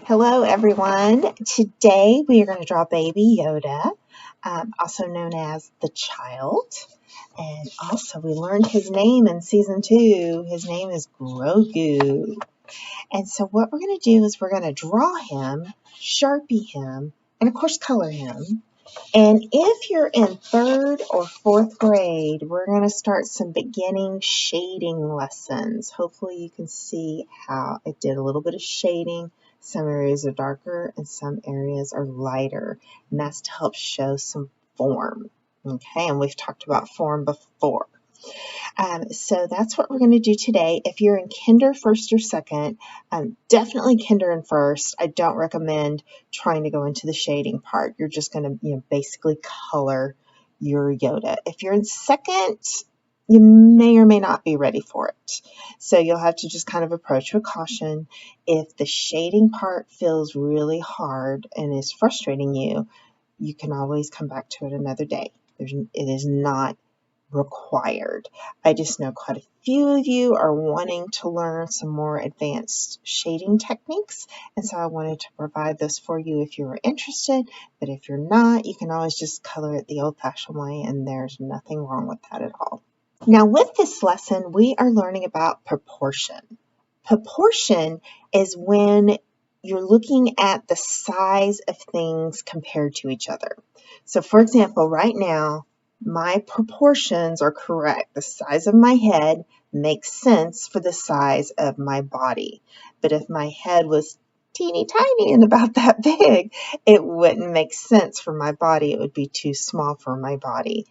Hello, everyone. Today we are going to draw Baby Yoda, also known as the child. And also, we learned his name in season 2. His name is Grogu. And so, what we're going to do is we're going to draw him, Sharpie him, and of course, color him. And if you're in 3rd or 4th grade, we're going to start some beginning shading lessons. Hopefully you can see how it did a little bit of shading. Some areas are darker and some areas are lighter. And that's to help show some form. Okay, and we've talked about form before. So that's what we're going to do today. If you're in kinder, 1st or 2nd, definitely kinder and 1st. I don't recommend trying to go into the shading part. You're just going to, basically color your Yoda. If you're in 2nd, you may or may not be ready for it. So you'll have to just kind of approach with caution. If the shading part feels really hard and is frustrating you, you can always come back to it another day. It is not required. I just know quite a few of you are wanting to learn some more advanced shading techniques, and so I wanted to provide those for you if you were interested. But if you're not, you can always just color it the old-fashioned way, and there's nothing wrong with that at all. Now, with this lesson, we are learning about proportion. Proportion is when you're looking at the size of things compared to each other. So, for example, right now, my proportions are correct. The size of my head makes sense for the size of my body. But if my head was teeny tiny and about that big, it wouldn't make sense for my body. It would be too small for my body.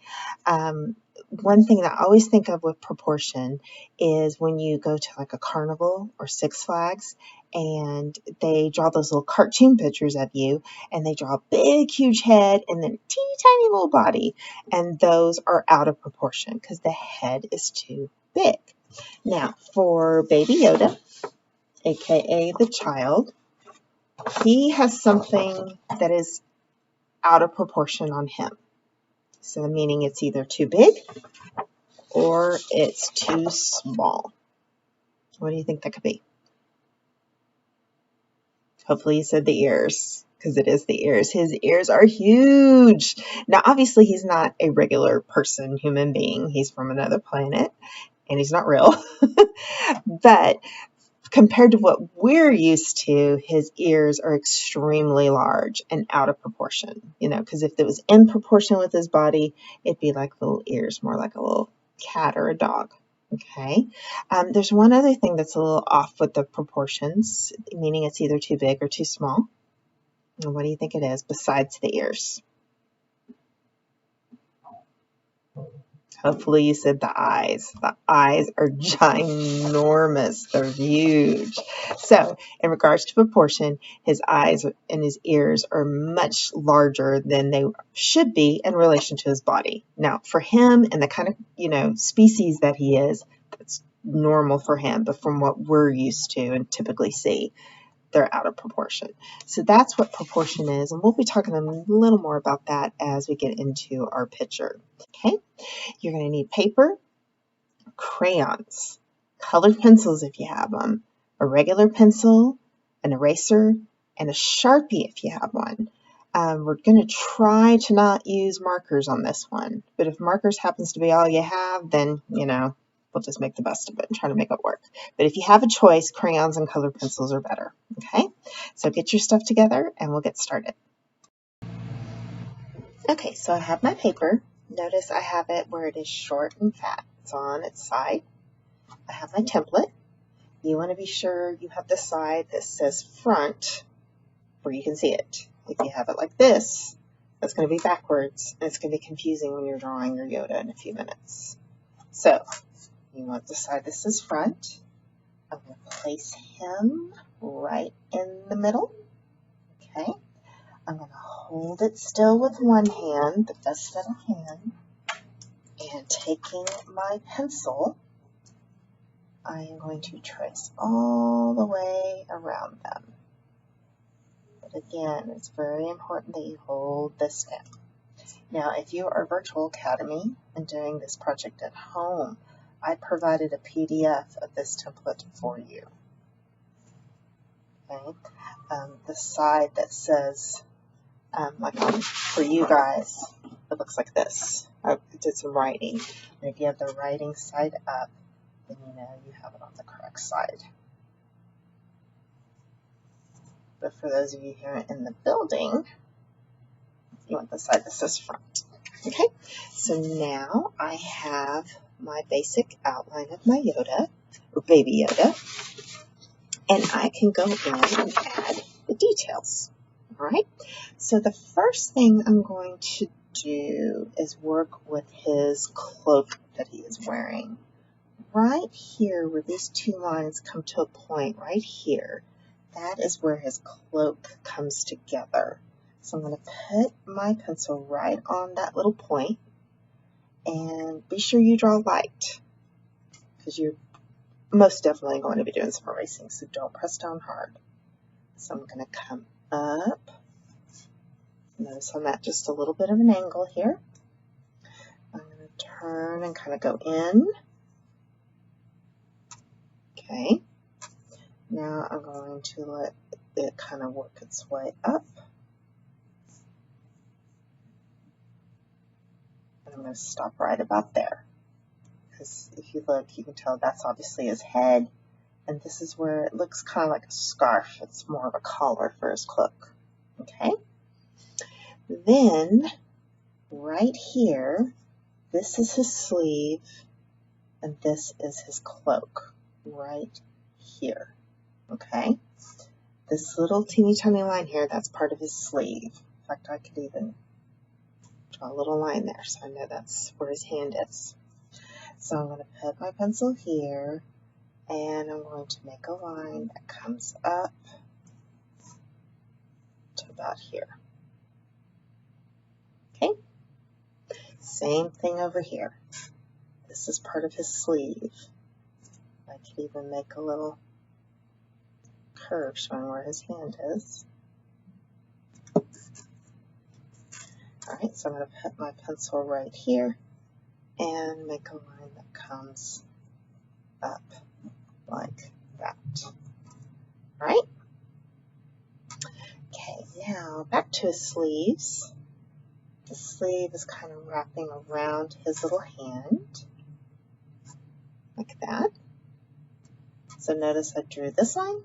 One thing that I always think of with proportion is when you go to like a carnival or Six Flags and they draw those little cartoon pictures of you and they draw a big, huge head and then a teeny tiny little body. And those are out of proportion because the head is too big. Now, for Baby Yoda, aka the child, he has something that is out of proportion on him. So meaning it's either too big or it's too small. What do you think that could be? Hopefully you said the ears, because it is the ears. His ears are huge. Now, obviously, he's not a regular person, human being. He's from another planet, and he's not real. But compared to what we're used to, his ears are extremely large and out of proportion. Because if it was in proportion with his body, it'd be like little ears, more like a little cat or a dog. Okay. There's one other thing that's a little off with the proportions, meaning it's either too big or too small. And what do you think it is besides the ears? Hopefully you said the eyes. The eyes are ginormous. They're huge. So in regards to proportion, his eyes and his ears are much larger than they should be in relation to his body. Now, for him and the kind of, species that he is, that's normal for him. But from what we're used to and typically see, they're out of proportion. So that's what proportion is. And we'll be talking a little more about that as we get into our picture. Okay. You're going to need paper, crayons, colored pencils if you have them, a regular pencil, an eraser, and a Sharpie if you have one. We're going to try to not use markers on this one, but if markers happens to be all you have, then, we'll just make the best of it and try to make it work. But if you have a choice, crayons and colored pencils are better, okay? So get your stuff together and we'll get started. Okay, so I have my paper. Notice I have it where it is short and fat. It's on its side. I have my template. You want to be sure you have the side that says front where you can see it. If you have it like this, that's going to be backwards, and it's going to be confusing when you're drawing your Yoda in a few minutes. So, you want the side that says front. I'm going to place him right in the middle. Okay. I'm going to hold it still with one hand, the best that I can, and taking my pencil, I am going to trace all the way around them. But again, it's very important that you hold this down. Now, if you are Virtual Academy and doing this project at home, I provided a PDF of this template for you. Okay, the side that says, for you guys, it looks like this. I did some writing. And if you have the writing side up, then you know you have it on the correct side. But for those of you here in the building, you want the side that says front. Okay, so now I have my basic outline of my Yoda, or Baby Yoda, and I can go in and add the details. All right, so the first thing I'm going to do is work with his cloak that he is wearing. Right here, where these two lines come to a point, right here, that is where his cloak comes together. So I'm going to put my pencil right on that little point, and be sure you draw light, because you're most definitely going to be doing some erasing, so don't press down hard. So I'm going to come up. Notice I'm at just a little bit of an angle here. I'm going to turn and kind of go in. Okay. Now I'm going to let it kind of work its way up. And I'm going to stop right about there. Because if you look, you can tell that's obviously his head. And this is where it looks kind of like a scarf. It's more of a collar for his cloak. Okay. Then, right here, this is his sleeve, and this is his cloak, right here. Okay. This little teeny tiny line here, that's part of his sleeve. In fact, I could even draw a little line there so I know that's where his hand is. So I'm going to put my pencil here, and I'm going to make a line that comes up to about here. Okay? Same thing over here. This is part of his sleeve. I could even make a little curve showing where his hand is. Alright, so I'm going to put my pencil right here and make a line that comes up like that. Alright? Okay, now back to his sleeves. The sleeve is kind of wrapping around his little hand, like that. So notice I drew this line,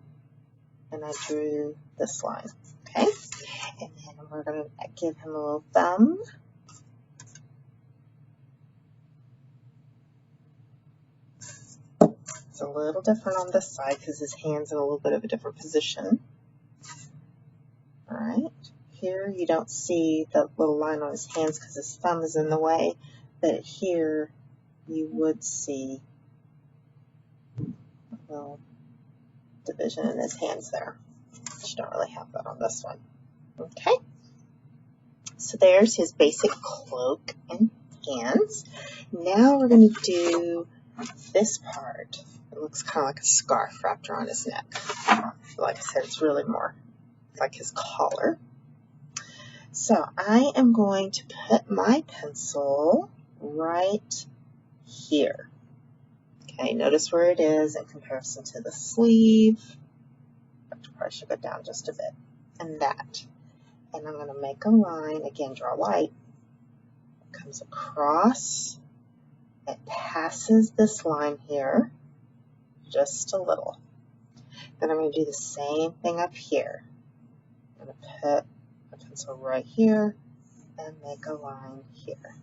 and I drew this line, okay? And then we're going to give him a little thumb. It's a little different on this side because his hand's in a little bit of a different position. All right, here you don't see the little line on his hands because his thumb is in the way, but here you would see a little division in his hands there. But you don't really have that on this one. Okay, so there's his basic cloak and hands. Now we're going to do this part. It looks kind of like a scarf wrapped around his neck. Like I said, it's really more like his collar. So I am going to put my pencil right here. Okay, notice where it is in comparison to the sleeve. I probably should go down just a bit. And that. And I'm going to make a line, again, draw light. It comes across. It passes this line here just a little. Then I'm going to do the same thing up here. I'm going to put my pencil right here and make a line here.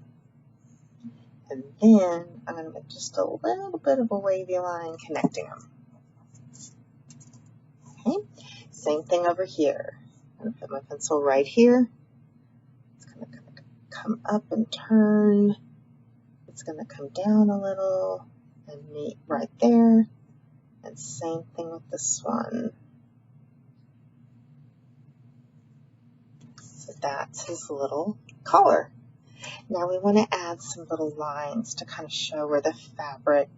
And then I'm going to make just a little bit of a wavy line connecting them. Okay, same thing over here. I'm going to put my pencil right here. It's going to come up and turn. It's going to come down a little and meet right there. And same thing with this one. So that's his little collar. Now we want to add some little lines to kind of show where the fabric,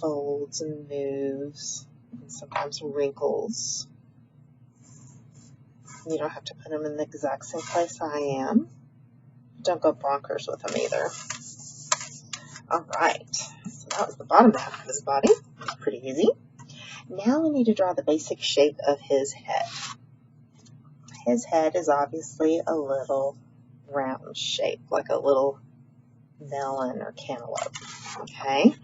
folds and moves, and sometimes wrinkles. You don't have to put them in the exact same place I am. Don't go bonkers with them either. All right, so that was the bottom half of his body. It's pretty easy. Now we need to draw the basic shape of his head. His head is obviously a little round shape, like a little melon or cantaloupe. Okay,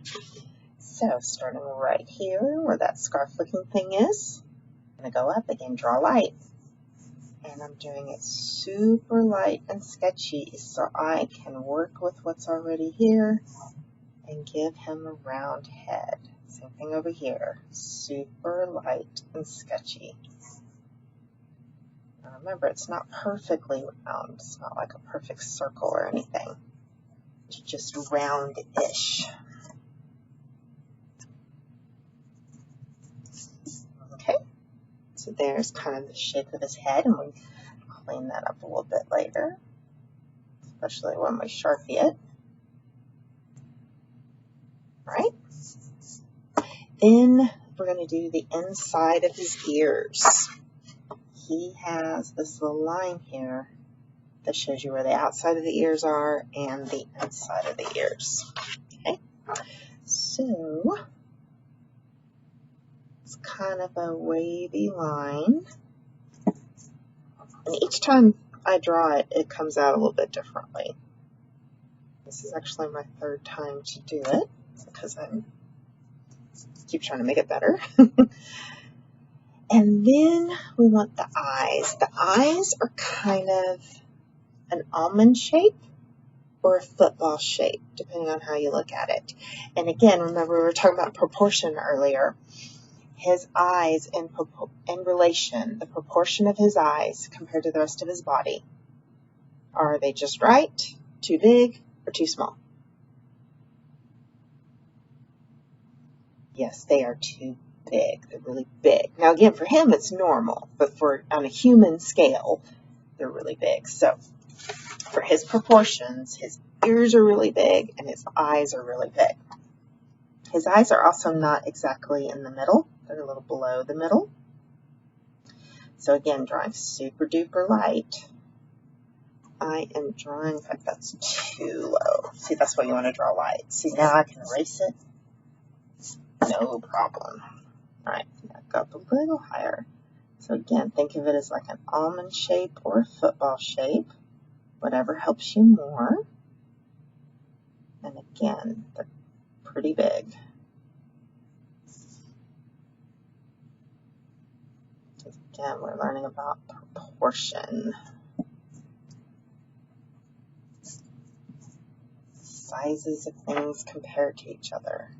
so starting right here where that scarf-looking thing is, I'm going to go up again, draw light. And I'm doing it super light and sketchy so I can work with what's already here and give him a round head. Same thing over here, super light and sketchy. Now remember, it's not perfectly round. It's not like a perfect circle or anything. It's just round-ish. Okay, so there's kind of the shape of his head, and we clean that up a little bit later, especially when we Sharpie it. Right? Then we're going to do the inside of his ears. He has this little line here that shows you where the outside of the ears are and the inside of the ears. Okay, so it's kind of a wavy line. And each time I draw it, it comes out a little bit differently. This is actually my third time to do it because I keep trying to make it better. And then we want the eyes. The eyes are kind of an almond shape or a football shape, depending on how you look at it. And again, remember we were talking about proportion earlier. His eyes in relation, the proportion of his eyes compared to the rest of his body. Are they just right, too big, or too small? Yes, they are too big. They're really big. Now again, for him it's normal, but on a human scale, they're really big. So for his proportions, his ears are really big and his eyes are really big. His eyes are also not exactly in the middle. They're a little below the middle. So again, drawing super duper light. I am drawing, in fact, that's too low. See, that's why you want to draw light. See, now I can erase it. No problem. All right, back up a little higher. So again, think of it as like an almond shape or a football shape, whatever helps you more. And again, they're pretty big. Again, we're learning about proportion. Sizes of things compared to each other.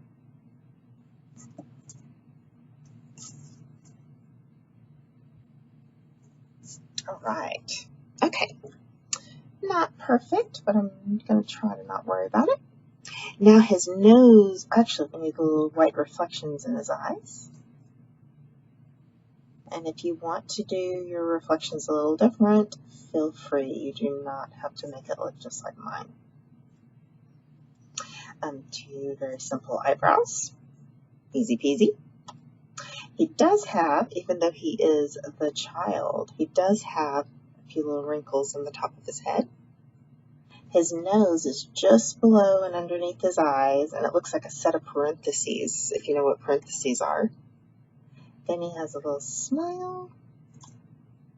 All right. Okay. Not perfect, but I'm going to try to not worry about it. Now his nose, actually we need little white reflections in his eyes. And if you want to do your reflections a little different, feel free. You do not have to make it look just like mine. Two very simple eyebrows. Easy peasy. He does have, even though he is the child, he does have a few little wrinkles in the top of his head. His nose is just below and underneath his eyes, and it looks like a set of parentheses, if you know what parentheses are. Then he has a little smile,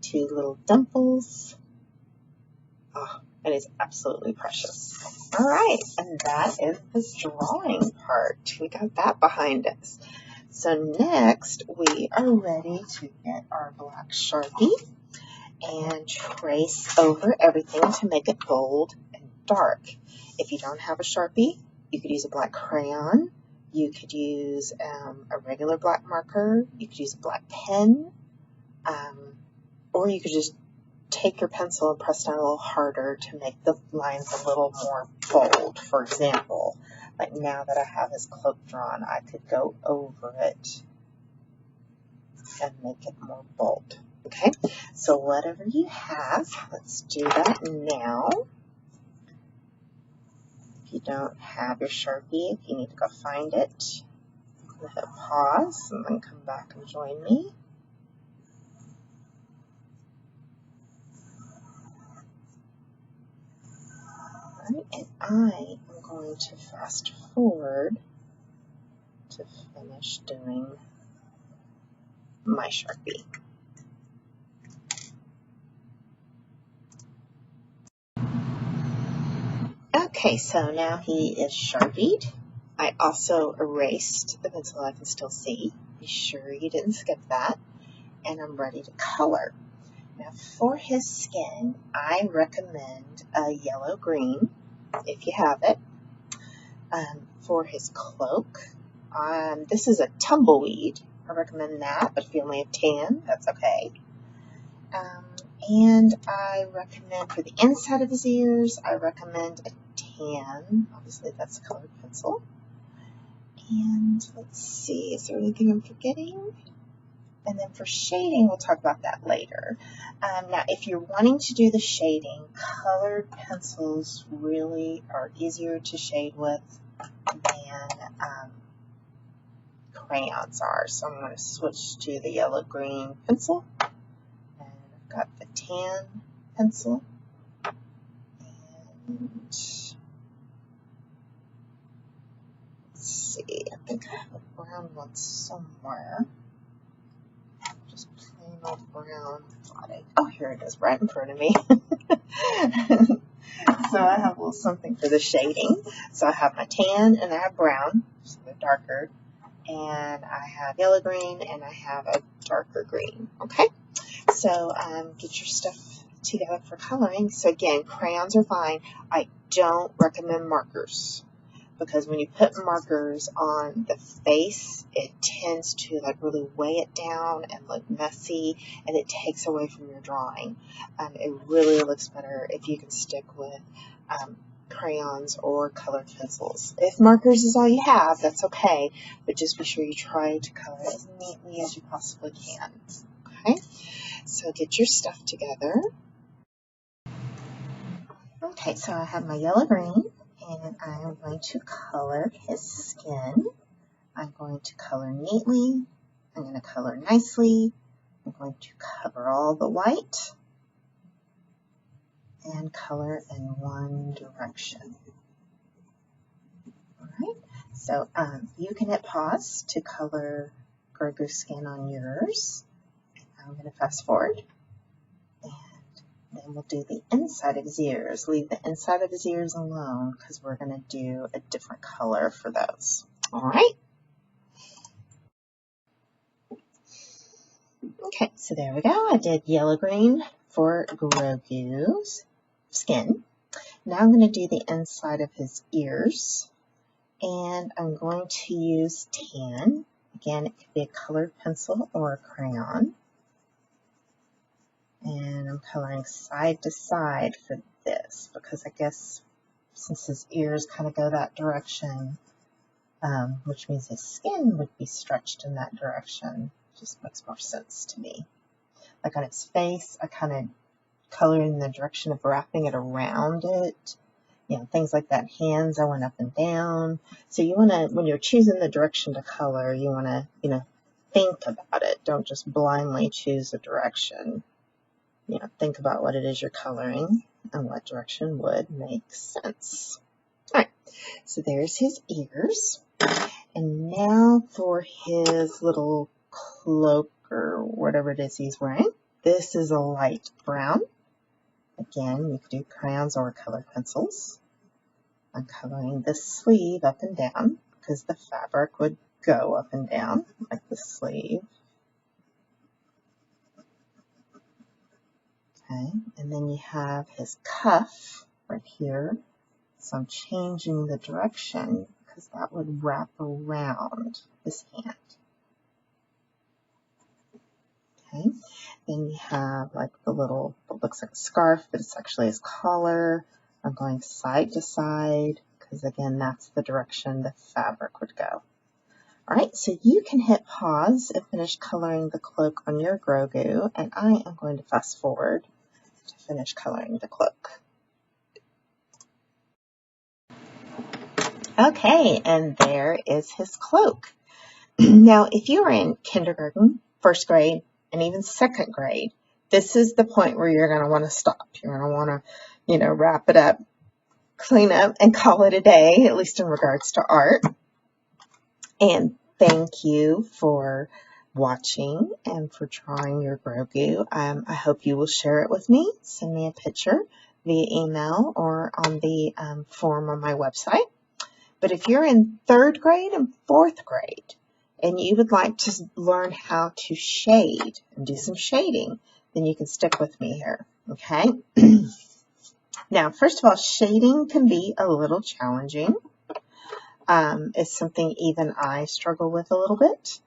two little dimples. Oh, and he's absolutely precious. All right, and that is the drawing part. We got that behind us. So next, we are ready to get our black Sharpie and trace over everything to make it bold and dark. If you don't have a Sharpie, you could use a black crayon. You could use a regular black marker. You could use a black pen. Or you could just take your pencil and press down a little harder to make the lines a little more bold. For example, like now that I have his cloak drawn, I could go over it and make it more bold. Okay, so whatever you have, let's do that now. If you don't have your Sharpie, if you need to go find it, I'm going to hit pause and then come back and join me. Alright, and I am going to fast forward to finish doing my Sharpie. Okay, so now he is Sharpied. I also erased the pencil I can still see. Be sure you didn't skip that. And I'm ready to color. Now for his skin, I recommend a yellow-green, if you have it. For his cloak, this is a tumbleweed. I recommend that, but if you only have tan, that's okay. And I recommend for the inside of his ears, I recommend a tan. Obviously, that's a colored pencil. And let's see, is there anything I'm forgetting? And then for shading, we'll talk about that later. Now, if you're wanting to do the shading, colored pencils really are easier to shade with than crayons are. So I'm going to switch to the yellow-green pencil. And I've got the tan pencil. And let's see, I think I have a brown one somewhere. Just plain old brown. Oh, here it is, right in front of me. So I have a little something for the shading. So I have my tan and I have brown, so they're darker. And I have yellow green and I have a darker green. Okay, so get your stuff together for coloring. So again, crayons are fine. I don't recommend markers, because when you put markers on the face, it tends to like really weigh it down and look messy, and it takes away from your drawing. It really looks better if you can stick with crayons or colored pencils. If markers is all you have, that's okay, but just be sure you try to color as neatly as you possibly can. Okay, so get your stuff together. Okay, so I have my yellow-green, and I am going to color his skin. I'm going to color neatly. I'm going to color nicely. I'm going to cover all the white and color in one direction. All right, so you can hit pause to color Grogu's skin on yours. I'm going to fast forward. Then we'll do the inside of his ears. Leave the inside of his ears alone because we're going to do a different color for those. All right. Okay, so there we go. I did yellow-green for Grogu's skin. Now I'm going to do the inside of his ears. And I'm going to use tan. Again, it could be a colored pencil or a crayon. And I'm coloring side to side for this because I guess since his ears kind of go that direction, which means his skin would be stretched in that direction, just makes more sense to me. Like on its face, I kind of color in the direction of wrapping it around it. You know, things like that. Hands, I went up and down. So you want to, when you're choosing the direction to color, you want to, think about it. Don't just blindly choose a direction. Think about what it is you're coloring and what direction would make sense. All right, so there's his ears. And now for his little cloak or whatever it is he's wearing. This is a light brown. Again, you could do crayons or colored pencils. I'm coloring the sleeve up and down because the fabric would go up and down like the sleeve. Okay, and then you have his cuff right here. So I'm changing the direction because that would wrap around his hand. Okay, then you have like the little, what looks like a scarf, but it's actually his collar. I'm going side to side because again, that's the direction the fabric would go. All right, so you can hit pause and finish coloring the cloak on your Grogu, and I am going to fast forward to finish coloring the cloak. Okay, and there is his cloak. Now, if you are in kindergarten, first grade, and even second grade, this is the point where you're going to want to stop. You're going to want to, wrap it up, clean up, and call it a day, at least in regards to art. And thank you for watching and for drawing your Grogu. I hope you will share it with me. Send me a picture via email or on the form on my website. But if you're in 3rd grade and 4th grade and you would like to learn how to shade and do some shading, then you can stick with me here, okay? Now, first of all, shading can be a little challenging. It's something even I struggle with a little bit.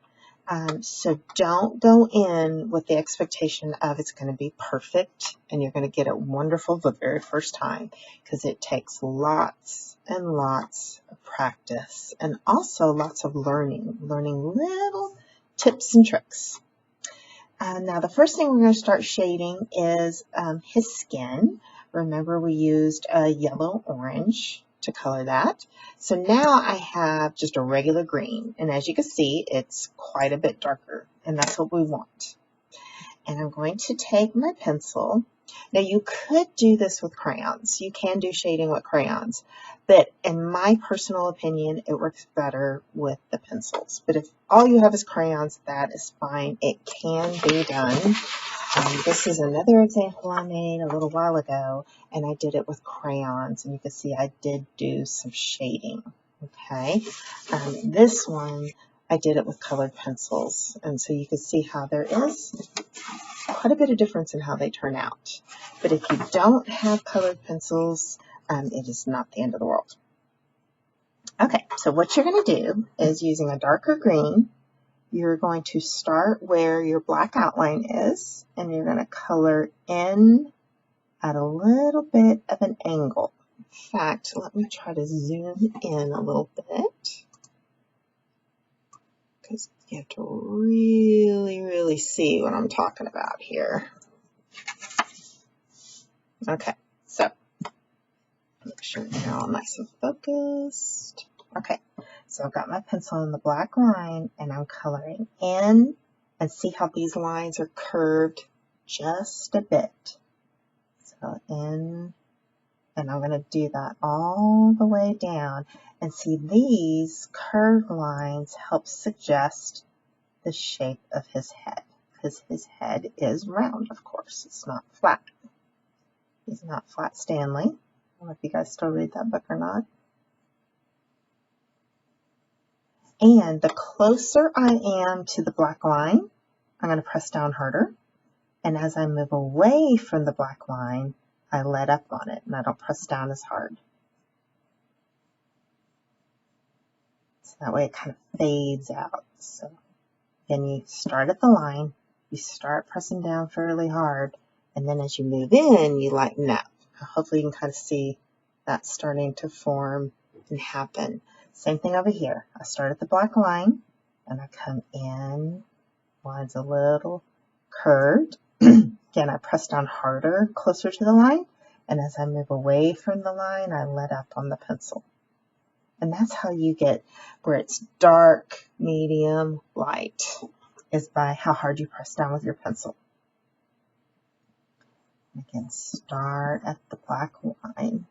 So don't go in with the expectation of it's going to be perfect and you're going to get it wonderful the very first time, because it takes lots and lots of practice and also lots of learning little tips and tricks. Now the first thing we're going to start shading is his skin. Remember, we used a yellow-orange to color that. So now I have just a regular green, and as you can see, it's quite a bit darker, and that's what we want. And I'm going to take my pencil. Now you could do this with crayons. You can do shading with crayons, but in my personal opinion, it works better with the pencils. But if all you have is crayons, that is fine. It can be done. This is another example I made a little while ago, and I did it with crayons, and you can see I did do some shading, okay? This one, I did it with colored pencils, and so you can see how there is quite a bit of difference in how they turn out. But if you don't have colored pencils, it is not the end of the world. Okay, so what you're going to do is, using a darker green, you're going to start where your black outline is, and you're going to color in at a little bit of an angle. In fact, let me try to zoom in a little bit, because you have to really see what I'm talking about here. Okay, so make sure you're all nice and focused. Okay, so I've got my pencil in the black line, and I'm coloring in, and see how these lines are curved just a bit. So in, and I'm going to do that all the way down, and see these curved lines help suggest the shape of his head, because his head is round, of course. It's not flat. He's not Flat Stanley. I don't know if you guys still read that book or not. And the closer I am to the black line, I'm going to press down harder. And as I move away from the black line, I let up on it, and I don't press down as hard. So that way it kind of fades out. So again, you start at the line, you start pressing down fairly hard, and then as you move in, you lighten up. Hopefully you can kind of see that starting to form and happen. Same thing over here. I start at the black line, and I come in, line's a little curved. Again, I press down harder, closer to the line, and as I move away from the line, I let up on the pencil. And that's how you get where it's dark, medium, light, is by how hard you press down with your pencil. Again, start at the black line.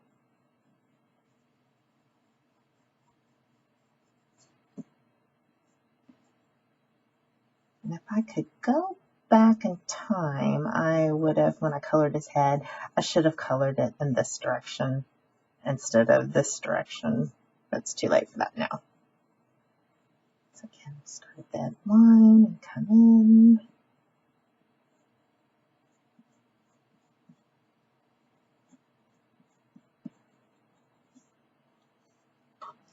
And if I could go back in time, I would have, when I colored his head, I should have colored it in this direction instead of this direction. But it's too late for that now. So again, start at that line and come in.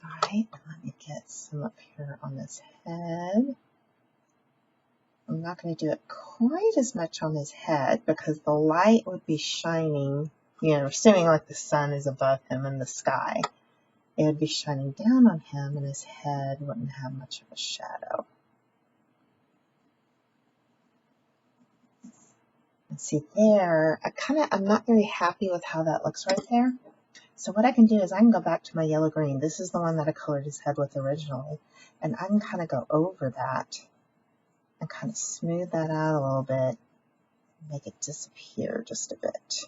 Alright, let me get some up here on this head. I'm not going to do it quite as much on his head because the light would be shining, you know, assuming like the sun is above him in the sky. It would be shining down on him and his head wouldn't have much of a shadow. And see there, I'm not very happy with how that looks right there. So what I can do is I can go back to my yellow green. This is the one that I colored his head with originally. And I can kind of go over that and kind of smooth that out a little bit, make it disappear just a bit.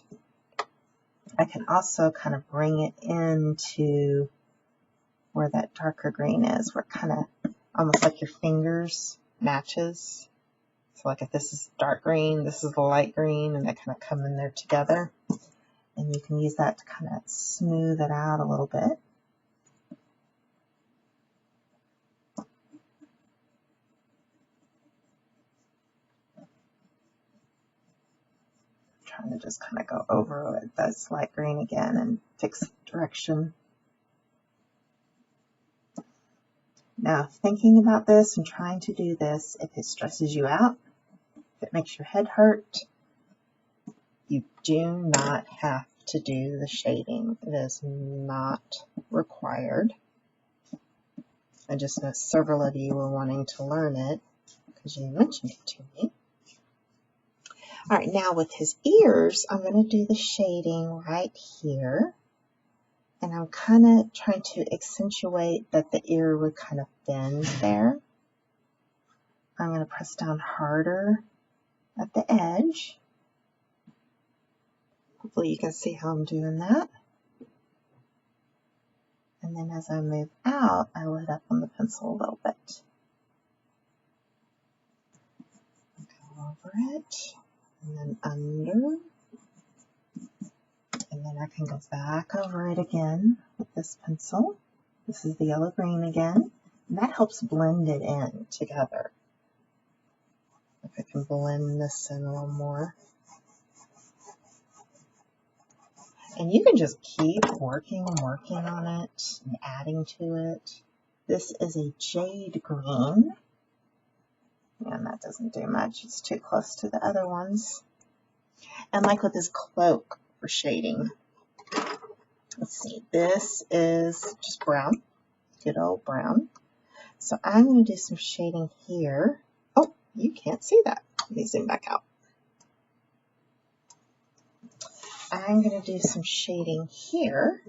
I can also kind of bring it into where that darker green is, where kind of almost like your fingers matches. So like if this is dark green, this is the light green, and they kind of come in there together. And you can use that to kind of smooth it out a little bit. Trying to just kind of go over it, this light green again, and fix the direction. Now, thinking about this and trying to do this, if it stresses you out, if it makes your head hurt, you do not have to do the shading. It is not required. I just know several of you were wanting to learn it because you mentioned it to me. All right, now with his ears, I'm going to do the shading right here. And I'm kind of trying to accentuate that the ear would kind of bend there. I'm going to press down harder at the edge. Hopefully you can see how I'm doing that. And then as I move out, I let up on the pencil a little bit. Go over it, and then under. And then I can go back over it again with this pencil. This is the yellow-green again. And that helps blend it in together. If I can blend this in a little more. And you can just keep working on it and adding to it. This is a jade green. And that doesn't do much. It's too close to the other ones. And like with this cloak for shading. Let's see, this is just brown, good old brown. So I'm going to do some shading here. Oh, you can't see that. Let me zoom back out. I'm going to do some shading here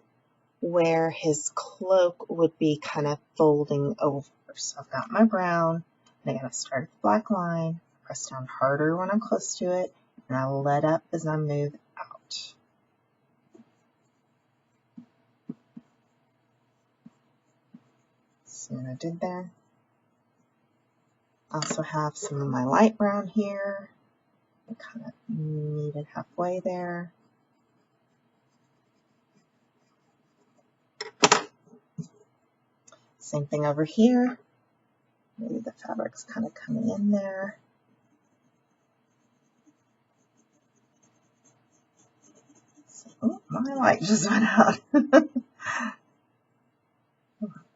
where his cloak would be kind of folding over. So I've got my brown, and I'm going to start at the black line, press down harder when I'm close to it, and I let up as I move out. See what I did there? I also have some of my light brown here. I kind of meet it halfway there. Same thing over here. Maybe the fabric's kind of coming in there. Oh, my light just went out.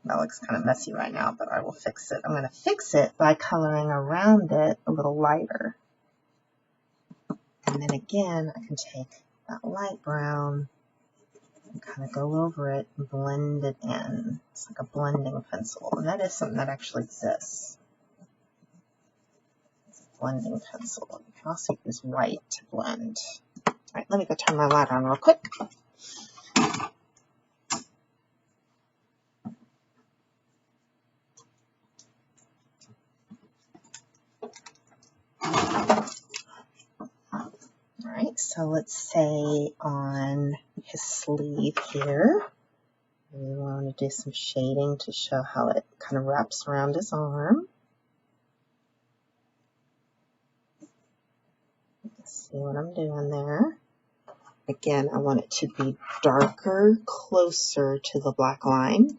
That looks kind of messy right now, but I will fix it. I'm going to fix it by coloring around it a little lighter. And then again, I can take that light brown and kind of go over it and blend it in. It's like a blending pencil, and that is something that actually exists. It's a blending pencil. You can also use white to blend. All right, let me go turn my light on real quick. Alright, so let's say on his sleeve here, we want to do some shading to show how it kind of wraps around his arm. See what I'm doing there. Again, I want it to be darker, closer to the black line,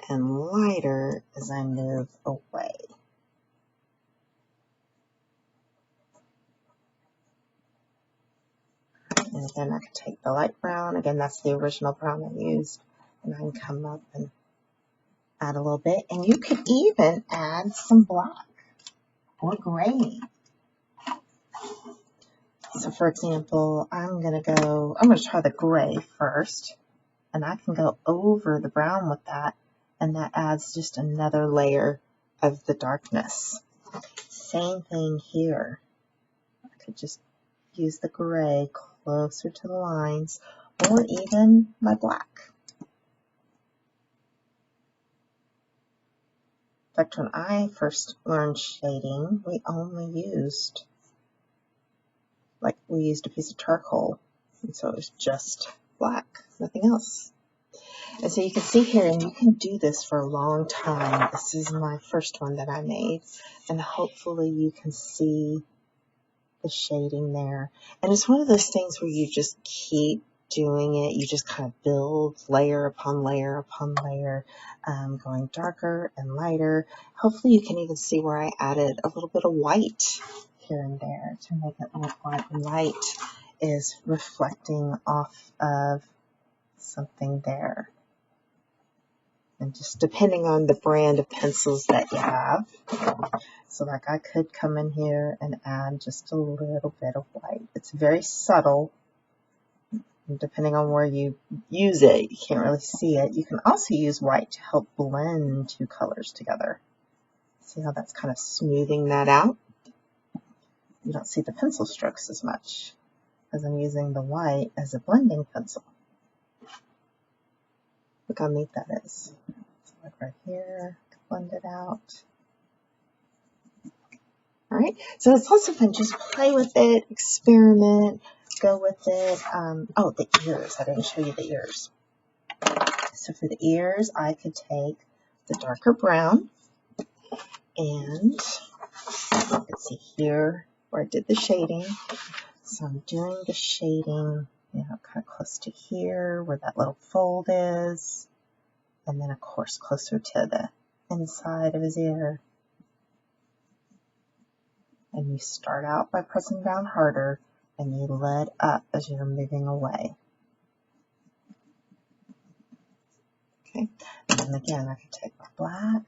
and lighter as I move away. And then I can take the light brown, again that's the original brown I used, and I can come up and add a little bit. And you could even add some black or gray. So for example, I'm going to try the gray first, and I can go over the brown with that, and that adds just another layer of the darkness. Same thing here. I could just use the gray closer to the lines, or even my black. In fact, when I first learned shading, we used a piece of charcoal, and so it was just black, nothing else. And so you can see here, and you can do this for a long time. This is my first one that I made, and hopefully you can see the shading there. And it's one of those things where you just keep doing it. You just kind of build layer upon layer upon layer, going darker and lighter. Hopefully you can even see where I added a little bit of white here and there to make it look like light is reflecting off of something there. And just depending on the brand of pencils that you have. So like I could come in here and add just a little bit of white. It's very subtle. And depending on where you use it, you can't really see it. You can also use white to help blend two colors together. See how that's kind of smoothing that out? You don't see the pencil strokes as much because I'm using the white as a blending pencil. Look how neat that is. So like right here, blend it out. All right, so it's also fun. Just play with it, experiment, go with it. Oh, the ears. I didn't show you the ears. So for the ears, I could take the darker brown, and you can see here where I did the shading. So I'm doing the shading, kind of close to here where that little fold is, and then of course closer to the inside of his ear. And you start out by pressing down harder, and you let up as you're moving away. Okay, and then again, I could take my black,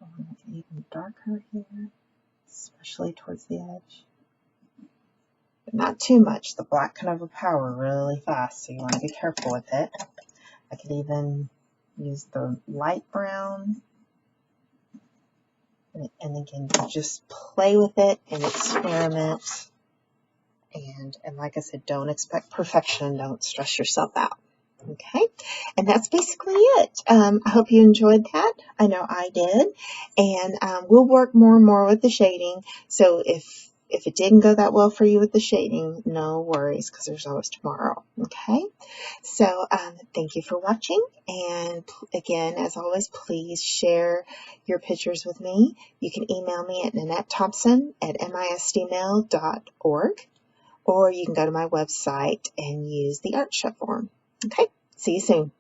I want to make it even darker here, especially towards the edge. But not too much. The black can overpower really fast, so you want to be careful with it. I could even use the light brown. And again, just play with it and experiment. And like I said, don't expect perfection. Don't stress yourself out. Okay, and that's basically it. I hope you enjoyed that. I know I did. And we'll work more and more with the shading. So if it didn't go that well for you with the shading, no worries, because there's always tomorrow. Okay, so thank you for watching. And again, as always, please share your pictures with me. You can email me at NannetteThompson@mistmail.org, or you can go to my website and use the art show form. Okay, see you soon.